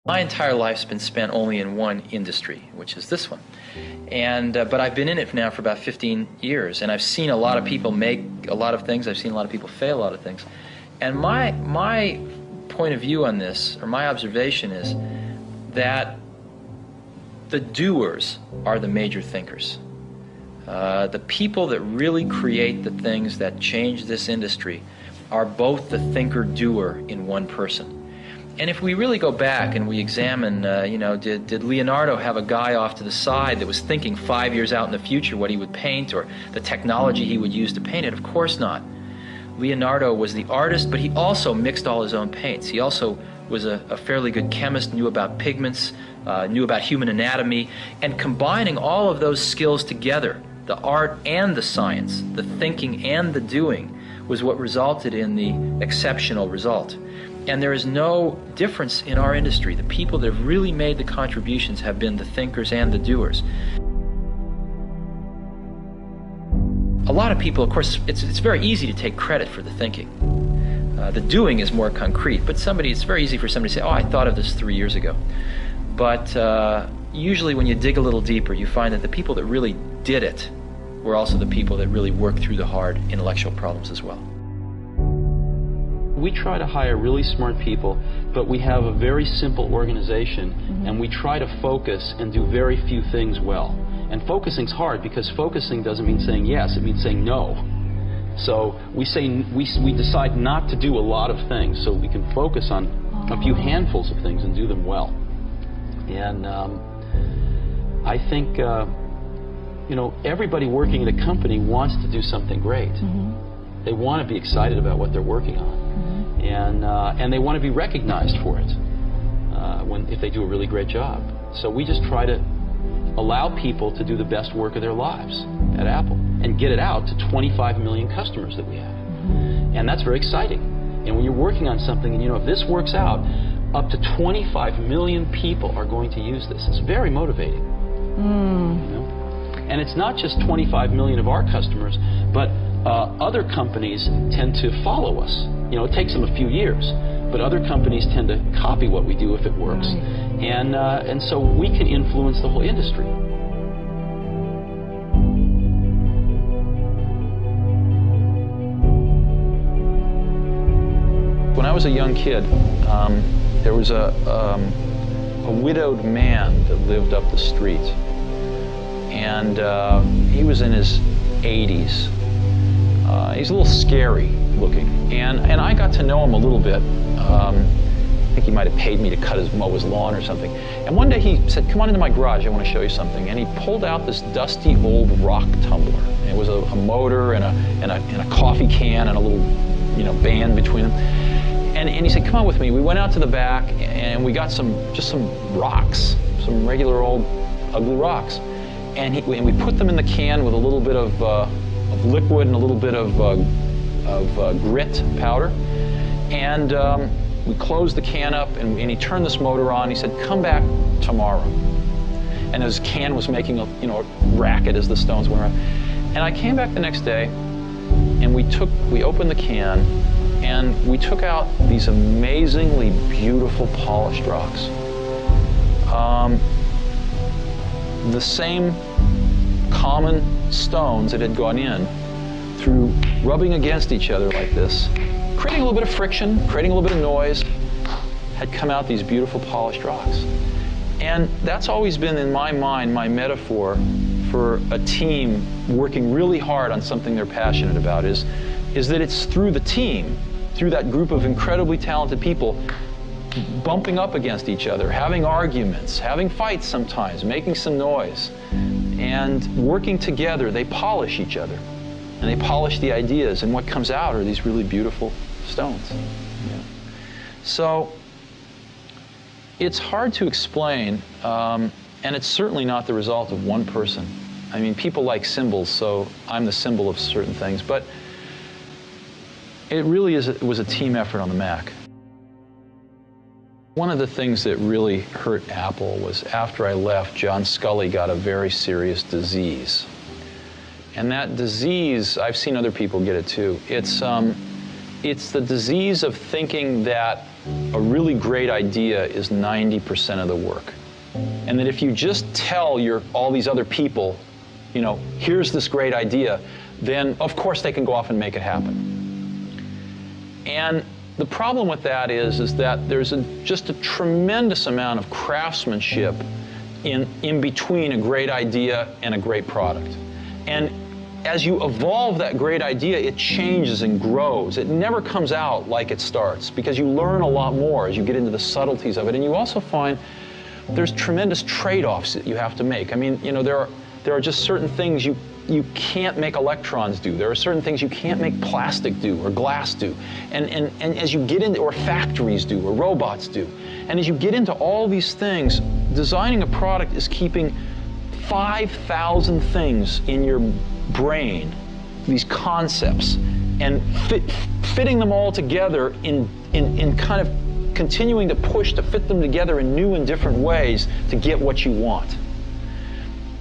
My entire life's been spent only in one industry, which is this one. But I've been in it now for about 15 years, and I've seen a lot of people make a lot of things. I've seen a lot of people fail a lot of things. And my point of view on this, or my observation, is that the doers are the major thinkers. The people that really create the things that change this industry are both the thinker-doer in one person. And if we really go back and we examine, did Leonardo have a guy off to the side that was thinking 5 years out in the future what he would paint or the technology he would use to paint it? Of course not. Leonardo was the artist, but he also mixed all his own paints. He also was a fairly good chemist, knew about pigments, knew about human anatomy, and combining all of those skills together, the art and the science, the thinking and the doing, was what resulted in the exceptional result. And there is no difference in our industry. The people that have really made the contributions have been the thinkers and the doers. A lot of people, of course, it's very easy to take credit for the thinking. The doing is more concrete, but it's very easy for somebody to say, oh, I thought of this 3 years ago. But usually when you dig a little deeper, you find that the people that really did it were also the people that really worked through the hard intellectual problems as well. We try to hire really smart people, but we have a very simple organization, and we try to focus and do very few things well. And focusing's hard because focusing doesn't mean saying yes, it means saying no. So we decide not to do a lot of things so we can focus on a few handfuls of things and do them well. And I think everybody working at a company wants to do something great. They want to be excited about what they're working on. And they want to be recognized for it if they do a really great job. So we just try to allow people to do the best work of their lives at Apple and get it out to 25 million customers that we have. And that's very exciting. And when you're working on something and if this works out, up to 25 million people are going to use this. It's very motivating. And it's not just 25 million of our customers, but other companies tend to follow us. It takes them a few years, but other companies tend to copy what we do if it works. And so we can influence the whole industry. When I was a young kid, there was a widowed man that lived up the street. And he was in his 80s. He's a little scary looking. And I got to know him a little bit. I think he might have paid me to mow his lawn or something. And one day he said, come on into my garage, I want to show you something. And he pulled out this dusty old rock tumbler. And it was a motor and a coffee can and a little band between them. And he said, come on with me. We went out to the back and we got just some rocks, some regular old ugly rocks. And we put them in the can with a little bit of liquid and a little bit of grit powder. And we closed the can up and he turned this motor on. He said, come back tomorrow. And his can was making a racket as the stones went around. And I came back the next day and we opened the can and we took out these amazingly beautiful polished rocks. The same common stones that had gone in through rubbing against each other like this, creating a little bit of friction, creating a little bit of noise, had come out these beautiful polished rocks. And that's always been in my mind my metaphor for a team working really hard on something they're passionate about is that it's through the team, through that group of incredibly talented people bumping up against each other, having arguments, having fights sometimes, making some noise, and working together, they polish each other. And they polish the ideas, and what comes out are these really beautiful stones. So it's hard to explain, and it's certainly not the result of one person. I mean, people like symbols, so I'm the symbol of certain things, but it really was a team effort on the Mac. One of the things that really hurt Apple was after I left, John Sculley got a very serious disease. And that disease, I've seen other people get it too. It's the disease of thinking that a really great idea is 90% of the work. And that if you just tell all these other people, you know, here's this great idea, then of course they can go off and make it happen. And the problem with that is that there's just a tremendous amount of craftsmanship in between a great idea and a great product. And as you evolve that great idea, it changes and grows. It never comes out like it starts, because you learn a lot more as you get into the subtleties of it. And you also find there's tremendous trade-offs that you have to make. I mean, you know, there are just certain things you can't make electrons do. There are certain things you can't make plastic do or glass do. And as you get into, or factories do, or robots do. And as you get into all these things, designing a product is keeping 5,000 things in your brain, these concepts, and fitting them all together in kind of continuing to push to fit them together in new and different ways to get what you want.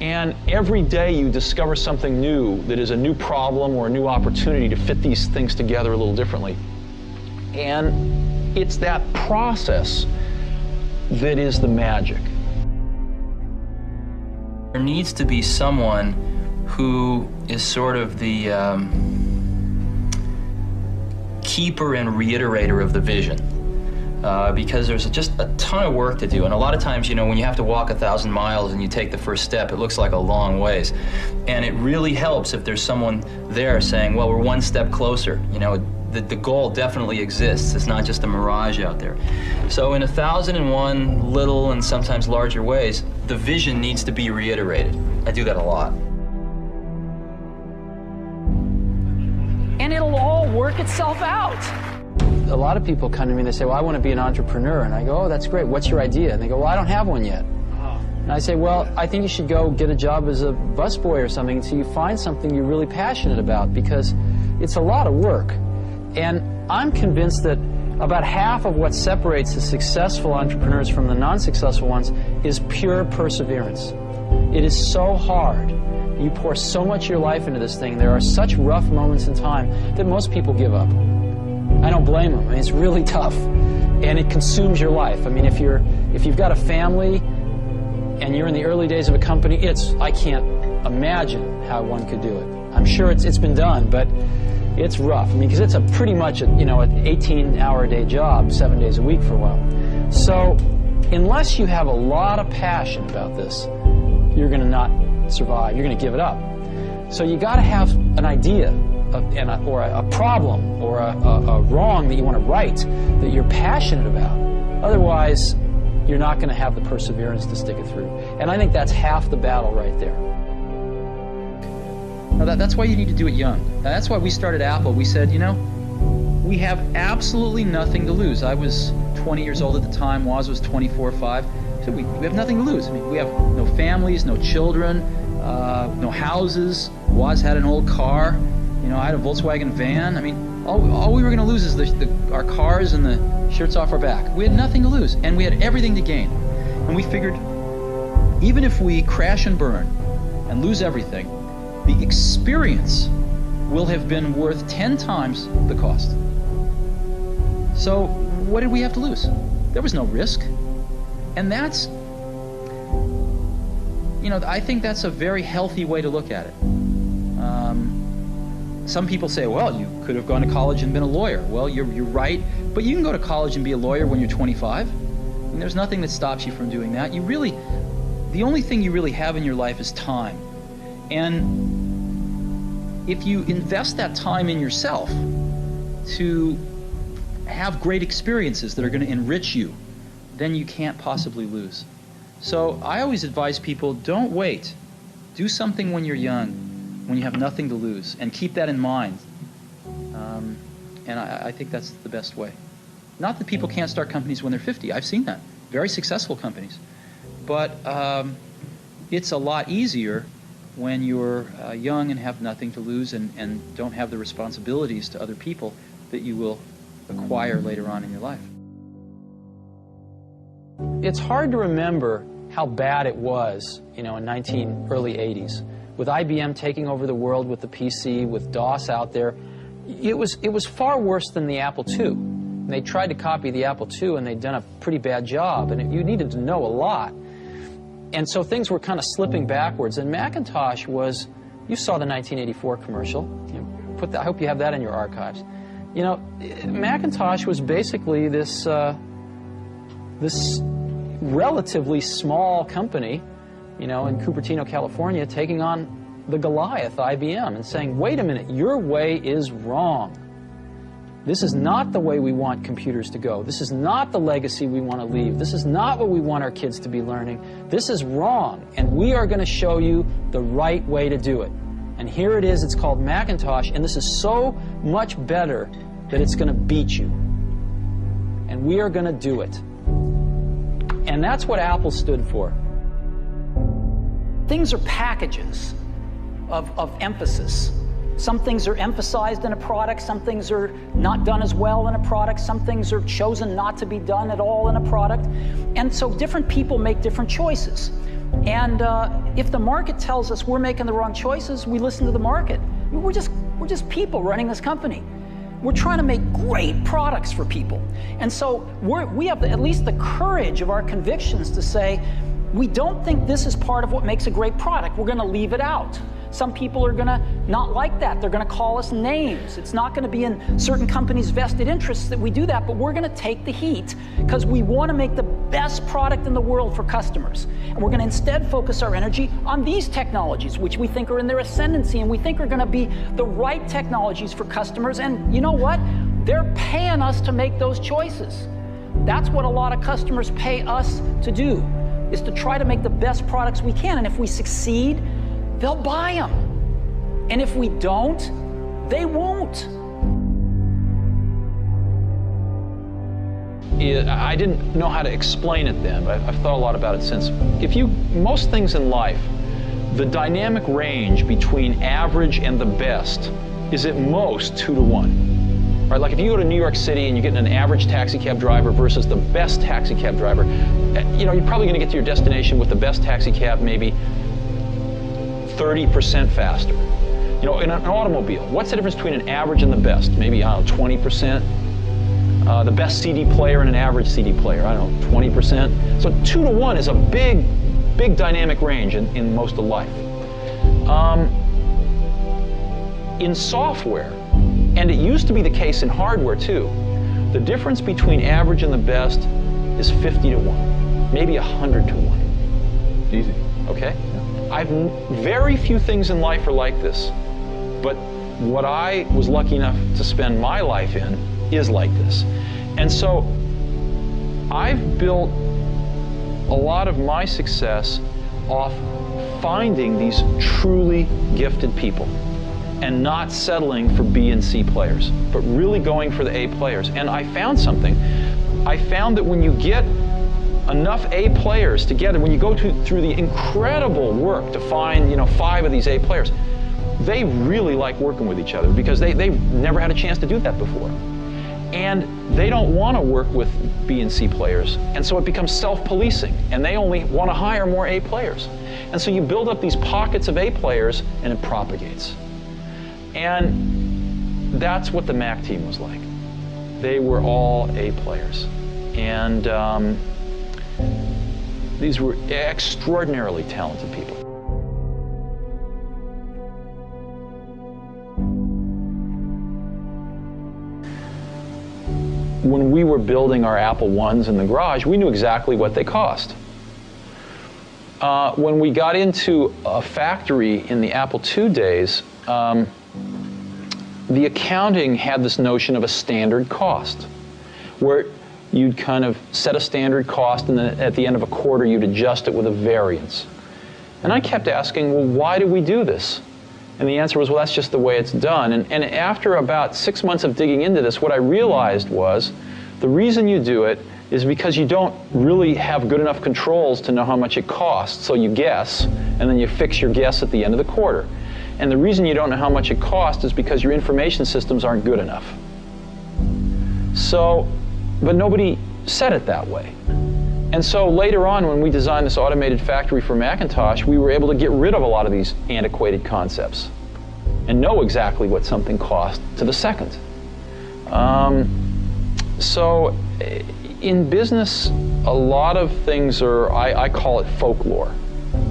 And every day you discover something new that is a new problem or a new opportunity to fit these things together a little differently. And it's that process that is the magic. There needs to be someone who is sort of the keeper and reiterator of the vision. Because there's just a ton of work to do. And a lot of times, you know, when you have to walk 1,000 miles and you take the first step, it looks like a long ways. And it really helps if there's someone there saying, well, we're one step closer. You know, the goal definitely exists. It's not just a mirage out there. So in 1,001 little and sometimes larger ways, the vision needs to be reiterated. I do that a lot. And it'll all work itself out. A lot of people come to me and they say, well, I want to be an entrepreneur. And I go, oh, that's great. What's your idea? And they go, well, I don't have one yet. And I say, well, I think you should go get a job as a busboy or something until you find something you're really passionate about, because it's a lot of work. And I'm convinced that about half of what separates the successful entrepreneurs from the non-successful ones is pure perseverance. It is so hard. You pour so much of your life into this thing. There are such rough moments in time that most people give up. I don't blame them. I mean, it's really tough, and it consumes your life. I mean, if you've got a family and you're in the early days of a company, I can't imagine how one could do it. I'm sure it's been done, but it's rough. I mean, because it's pretty much an 18-hour-a-day job, 7 days a week for a while. So unless you have a lot of passion about this, you're going to not survive. You're going to give it up. So you got to have an idea, or a problem, or a wrong that you want to right that you're passionate about. Otherwise, you're not going to have the perseverance to stick it through. And I think that's half the battle right there. Now that's why you need to do it young. Now that's why we started Apple. We said, you know, we have absolutely nothing to lose. I was 20 years old at the time. Woz was 24 or 5. So we have nothing to lose. I mean, we have no families, no children, no houses. Woz had an old car. You know, I had a Volkswagen van. I mean, all we were going to lose is our cars and the shirts off our back. We had nothing to lose, and we had everything to gain. And we figured, even if we crash and burn and lose everything, the experience will have been worth 10 times the cost. So what did we have to lose? There was no risk. And that's, you know, I think that's a very healthy way to look at it. Some people say, well, you could have gone to college and been a lawyer. Well, you're right, but you can go to college and be a lawyer when you're 25. And there's nothing that stops you from doing that. The only thing you really have in your life is time. And if you invest that time in yourself to have great experiences that are going to enrich you, then you can't possibly lose. So I always advise people, don't wait. Do something when you're young, when you have nothing to lose, and keep that in mind. And I think that's the best way. Not that people can't start companies when they're 50. I've seen that. Very successful companies. But it's a lot easier when you're young and have nothing to lose and don't have the responsibilities to other people that you will acquire later on in your life. It's hard to remember how bad it was, you know, in early 80s, with IBM taking over the world with the PC, with DOS out there. it was far worse than the Apple II. They tried to copy the Apple II, and they'd done a pretty bad job, and you needed to know a lot. And so things were kind of slipping backwards. And Macintosh was, you saw the 1984 commercial. I hope you have that in your archives. You know, Macintosh was basically this this relatively small company, you know, in Cupertino, California, taking on the Goliath, IBM, and saying, wait a minute, your way is wrong. This is not the way we want computers to go. This is not the legacy we want to leave. This is not what we want our kids to be learning. This is wrong, and we are going to show you the right way to do it. And here it is. It's called Macintosh, and this is so much better that it's going to beat you. And we are going to do it. And that's what Apple stood for. Things are packages of emphasis. Some things are emphasized in a product, some things are not done as well in a product, some things are chosen not to be done at all in a product. And so different people make different choices. And if the market tells us we're making the wrong choices, we listen to the market. We're just people running this company. We're trying to make great products for people. And so we have at least the courage of our convictions to say, we don't think this is part of what makes a great product. We're going to leave it out. Some people are going to not like that. They're going to call us names. It's not going to be in certain companies' vested interests that we do that, but we're going to take the heat because we want to make the best product in the world for customers. And we're going to instead focus our energy on these technologies, which we think are in their ascendancy and we think are going to be the right technologies for customers. And you know what? They're paying us to make those choices. That's what a lot of customers pay us to do, is to try to make the best products we can. And if we succeed, they'll buy them. And if we don't, they won't. I didn't know how to explain it then, but I've thought a lot about it since. Most things in life, the dynamic range between average and the best is at most 2 to 1. Right? Like if you go to New York City and you're getting an average taxi cab driver versus the best taxi cab driver, you know, you're probably going to get to your destination with the best taxi cab maybe 30% faster. You know, in an automobile, what's the difference between an average and the best? Maybe, I don't know, 20%. The best CD player and an average CD player, I don't know, 20%. So 2 to 1 is a big, big dynamic range in most of life. In software, and it used to be the case in hardware too, the difference between average and the best is 50 to 1, maybe 100 to 1. Easy. Okay? Very few things in life are like this, but what I was lucky enough to spend my life in is like this. And so I've built a lot of my success off finding these truly gifted people and not settling for B and C players, but really going for the A players. And I found something. I found that when you get enough A players together, when you go through the incredible work to find, you know, 5 of these A players, they really like working with each other because they've never had a chance to do that before. And they don't want to work with B and C players, and so it becomes self-policing, and they only want to hire more A players. And so you build up these pockets of A players, and it propagates. And that's what the Mac team was like. They were all A players. And these were extraordinarily talented people. When we were building our Apple I's in the garage, we knew exactly what they cost. When we got into a factory in the Apple II days, the accounting had this notion of a standard cost, where you'd kind of set a standard cost, and then at the end of a quarter, you'd adjust it with a variance. And I kept asking, well, why do we do this? And the answer was, well, that's just the way it's done. And after about 6 months of digging into this, what I realized was the reason you do it is because you don't really have good enough controls to know how much it costs, so you guess, and then you fix your guess at the end of the quarter. And the reason you don't know how much it costs is because your information systems aren't good enough. So, but nobody said it that way. And so later on, when we designed this automated factory for Macintosh, we were able to get rid of a lot of these antiquated concepts. and know exactly what something cost to the second. So in business, a lot of things are, I call it folklore.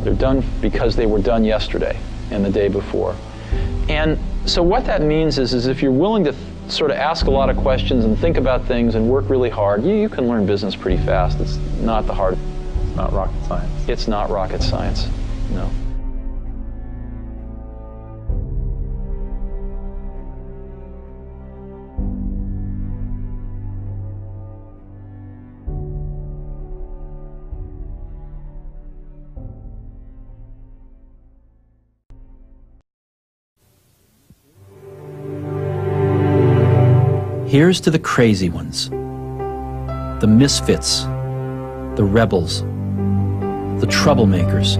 They're done because they were done yesterday and the day before. And so what that means is if you're willing to sort of ask a lot of questions and think about things and work really hard, you can learn business pretty fast. It's not the hard. It's not rocket science. It's not rocket science, no. Here's to the crazy ones, the misfits, the rebels, the troublemakers,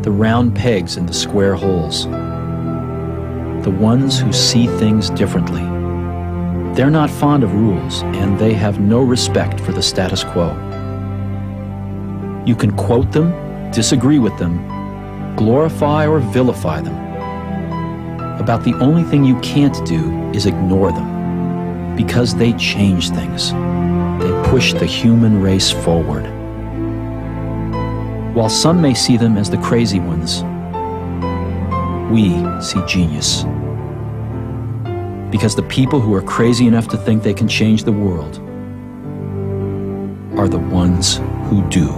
the round pegs in the square holes, the ones who see things differently. They're not fond of rules, and they have no respect for the status quo. You can quote them, disagree with them, glorify or vilify them. About the only thing you can't do is ignore them. Because they change things. They push the human race forward. While some may see them as the crazy ones, we see genius. Because the people who are crazy enough to think they can change the world are the ones who do.